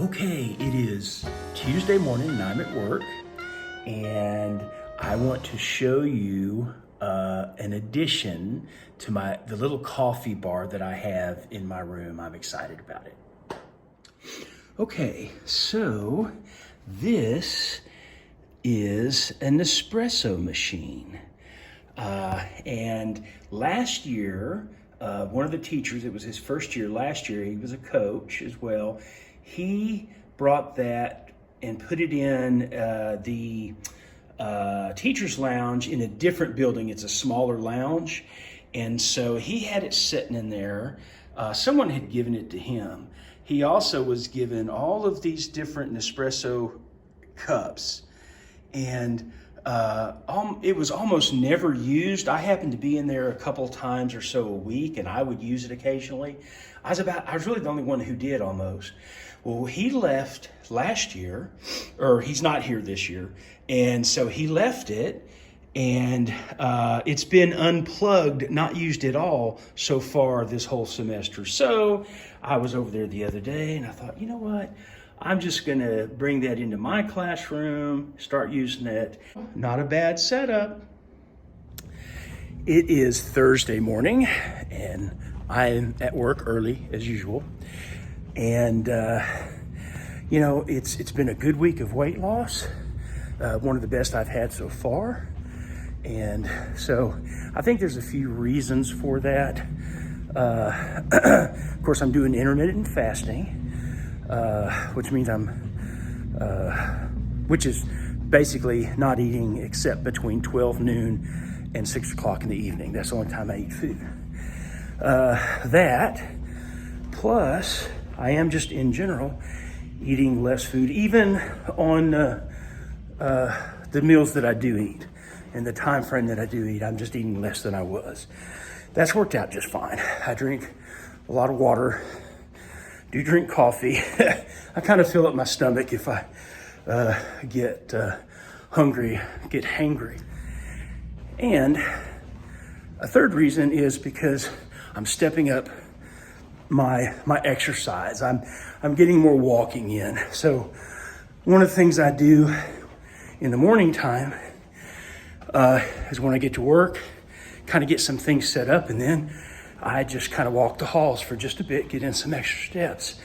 Okay, it is Tuesday morning and I'm at work, and I want to show you an addition to the little coffee bar that I have in my room. I'm excited about it. Okay, so this is an espresso machine. And last year, one of the teachers, it was his first year last year, he was a coach as well. He brought that and put it in the teacher's lounge in a different building. It's a smaller lounge. And so he had it sitting in there. Someone had given it to him. He also was given all of these different Nespresso cups. And it was almost never used. I happened to be in there a couple times or so a week, and I would use it occasionally. I was really the only one who did almost. Well, he left last year, or he's not here this year, and so he left it, and it's been unplugged, not used at all so far this whole semester. So I was over there the other day, and I thought, you know what? I'm just gonna bring that into my classroom, start using it. Not a bad setup. It is Thursday morning, and I'm at work early as usual. And you know, it's been a good week of weight loss, one of the best I've had so far. And so I think there's a few reasons for that. Of course, I'm doing intermittent fasting, which means which is basically not eating except between 12 noon and 6 o'clock in the evening. That's the only time I eat food. That, plus I am just in general eating less food, even on the meals that I do eat and the time frame that I do eat. I'm just eating less than I was. That's worked out just fine. I drink a lot of water, do drink coffee. I kind of fill up my stomach if I get hungry, get hangry. And a third reason is because I'm stepping up my exercise. I'm getting more walking in. So one of the things I do in the morning time is when I get to work, kind of get some things set up, and then I just kind of walk the halls for just a bit, get in some extra steps.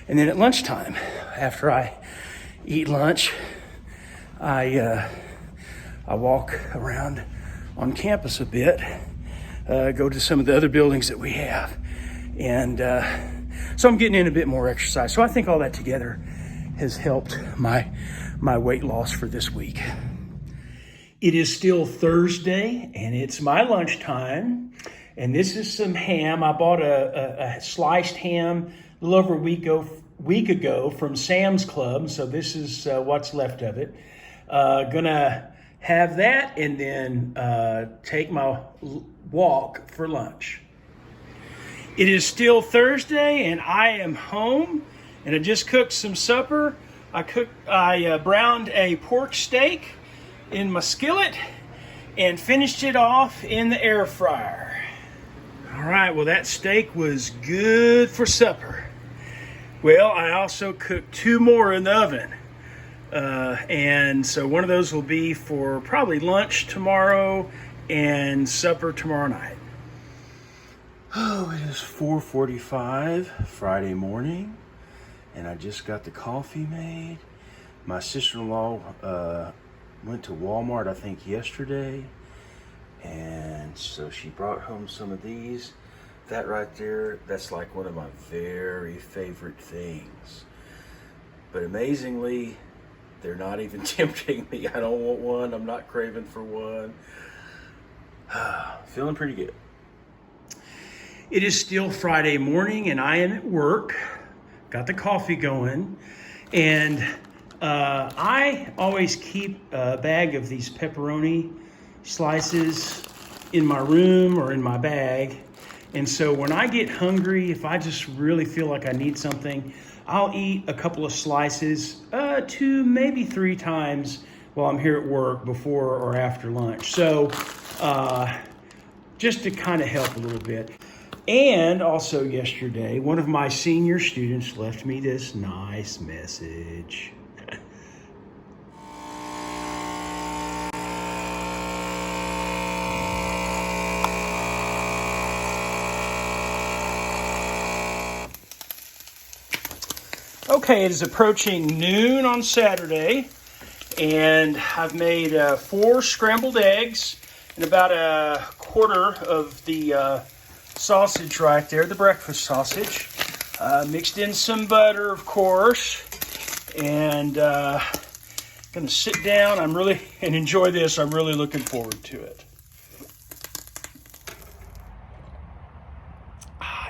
And then at lunchtime, after I eat lunch, I walk around on campus a bit, go to some of the other buildings that we have. And so I'm getting in a bit more exercise. So I think all that together has helped my weight loss for this week. It is still Thursday, and it's my lunchtime. And this is some ham. I bought a sliced ham a little over a week ago from Sam's Club. So this is what's left of it. Gonna have that and then take my walk for lunch. It is still Thursday, and I am home, and I just cooked some supper. I browned a pork steak in my skillet and finished it off in the air fryer. All right, well, that steak was good for supper. Well, I also cooked 2 more in the oven. And so one of those will be for probably lunch tomorrow and supper tomorrow night. Oh, it is 4:45 Friday morning, and I just got the coffee made. My sister-in-law went to Walmart, I think, yesterday, and so she brought home some of these. That right there, that's like one of my very favorite things. But amazingly, they're not even tempting me. I don't want one. I'm not craving for one. Feeling pretty good. It is still Friday morning, and I am at work. Got the coffee going, and I always keep a bag of these pepperoni slices in my room or in my bag. And so when I get hungry, if I just really feel like I need something, I'll eat a couple of slices 2, maybe 3 times while I'm here at work before or after lunch. So just to kind of help a little bit. And also yesterday, one of my senior students left me this nice message. Okay, it is approaching noon on Saturday, and I've made 4 scrambled eggs and about a quarter of the sausage right there, the breakfast sausage. Mixed in some butter, of course, and gonna sit down. And enjoy this. I'm really looking forward to it.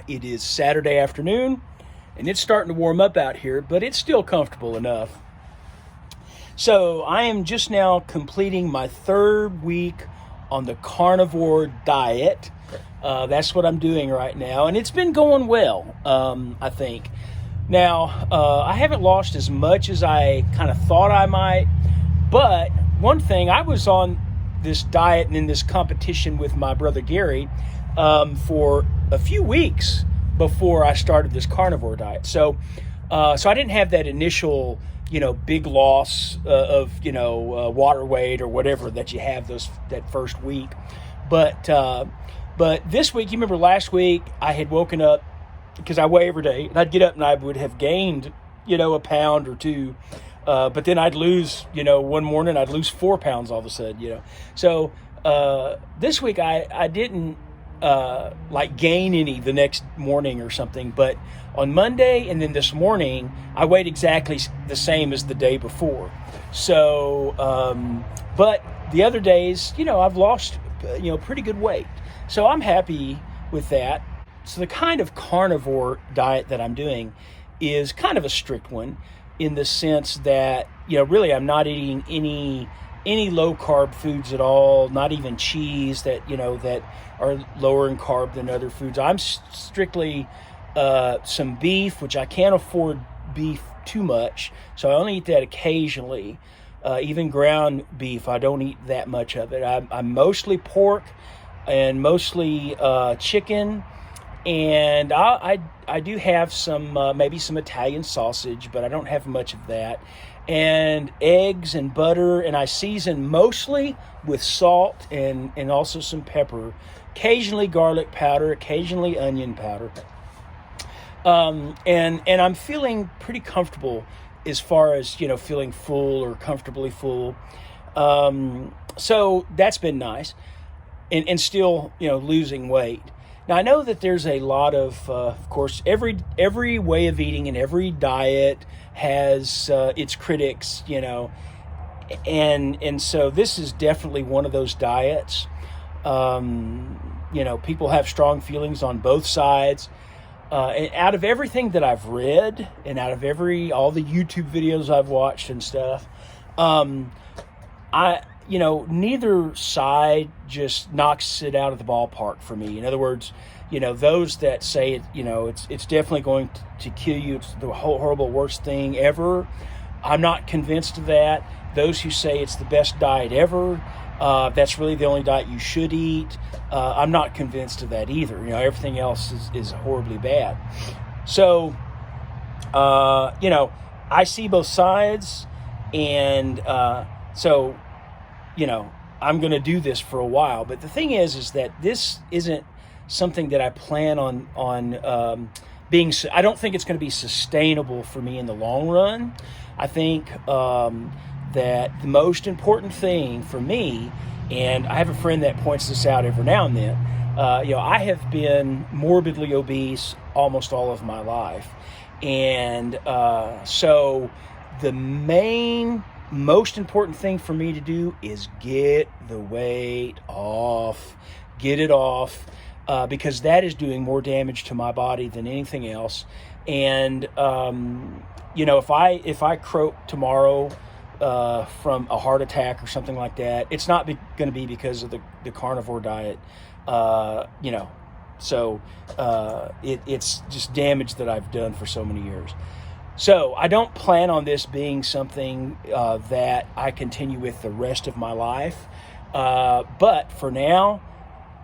It is Saturday afternoon, and it's starting to warm up out here, but it's still comfortable enough. So I am just now completing my 3rd week on the Carnivore Diet. That's what I'm doing right now, and it's been going well, I think. Now, I haven't lost as much as I kind of thought I might, but one thing, I was on this diet and in this competition with my brother Gary for a few weeks before I started this carnivore diet. So I didn't have that initial, big loss of, water weight or whatever that you have that first week. But this week, you remember last week, I had woken up because I weigh every day, and I'd get up and I would have gained, a pound or 2. But then I'd lose, one morning I'd lose 4 pounds all of a sudden, So this week I didn't gain any the next morning or something, but on Monday and then this morning I weighed exactly the same as the day before. So, but the other days, I've lost, pretty good weight. So I'm happy with that. So the kind of carnivore diet that I'm doing is kind of a strict one in the sense that, really I'm not eating any low carb foods at all, not even cheese that are lower in carb than other foods. I'm strictly some beef, which I can't afford beef too much, so I only eat that occasionally. Even ground beef, I don't eat that much of it. I'm mostly pork and mostly chicken, and I do have some maybe some Italian sausage, but I don't have much of that. And eggs and butter, and I season mostly with salt and also some pepper, occasionally garlic powder, occasionally onion powder. And I'm feeling pretty comfortable as far as, feeling full or comfortably full. So that's been nice, and still, losing weight. Now, I know that there's a lot of course, every way of eating and every diet has its critics, and so this is definitely one of those diets. People have strong feelings on both sides. And out of everything that I've read and out of all the YouTube videos I've watched and stuff, neither side just knocks it out of the ballpark for me. In other words, those that say it, it's definitely going to kill you. It's the horrible worst thing ever. I'm not convinced of that. Those who say it's the best diet ever, that's really the only diet you should eat. I'm not convinced of that either. Everything else is horribly bad. So, I see both sides, and so, I'm going to do this for a while. But the thing is that this isn't something that I plan on being. I don't think it's going to be sustainable for me in the long run. I think that the most important thing for me, and I have a friend that points this out every now and then, I have been morbidly obese almost all of my life. And so the most important thing for me to do is get the weight off, get it off, because that is doing more damage to my body than anything else. And, if I croak tomorrow from a heart attack or something like that, it's not going to be because of the carnivore diet, so it's just damage that I've done for so many years. So I don't plan on this being something that I continue with the rest of my life, but for now,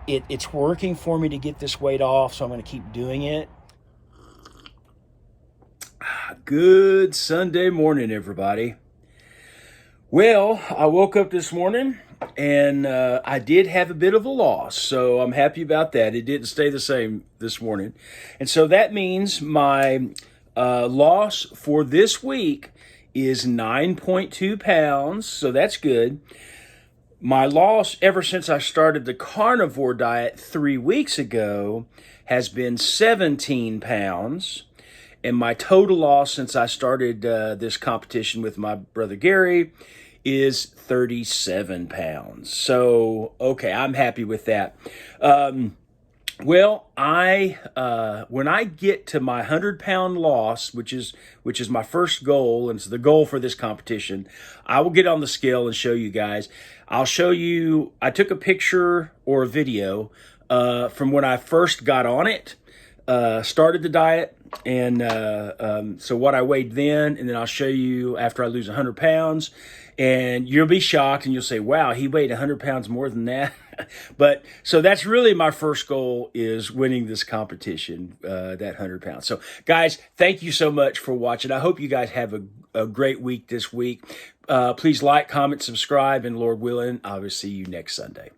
it's working for me to get this weight off, so I'm going to keep doing it. Good Sunday morning, everybody. Well, I woke up this morning and I did have a bit of a loss, so I'm happy about that. It didn't stay the same this morning. And so that means my loss for this week is 9.2 pounds, so that's good. My loss ever since I started the carnivore diet 3 weeks ago has been 17 pounds. And my total loss since I started this competition with my brother Gary is 37 pounds. So, okay, I'm happy with that. Well, when I get to my 100-pound loss, which is my first goal, and it's the goal for this competition, I will get on the scale and show you guys. I'll show you. I took a picture or a video from when I first got on it, started the diet, and so what I weighed then, and then I'll show you after I lose 100 pounds, and you'll be shocked, and you'll say, "Wow, he weighed 100 pounds more than that." But so that's really my first goal, is winning this competition, that 100 pounds. So guys, thank you so much for watching. I hope you guys have a great week this week. Please like, comment, subscribe, and Lord willing, I will see you next Sunday.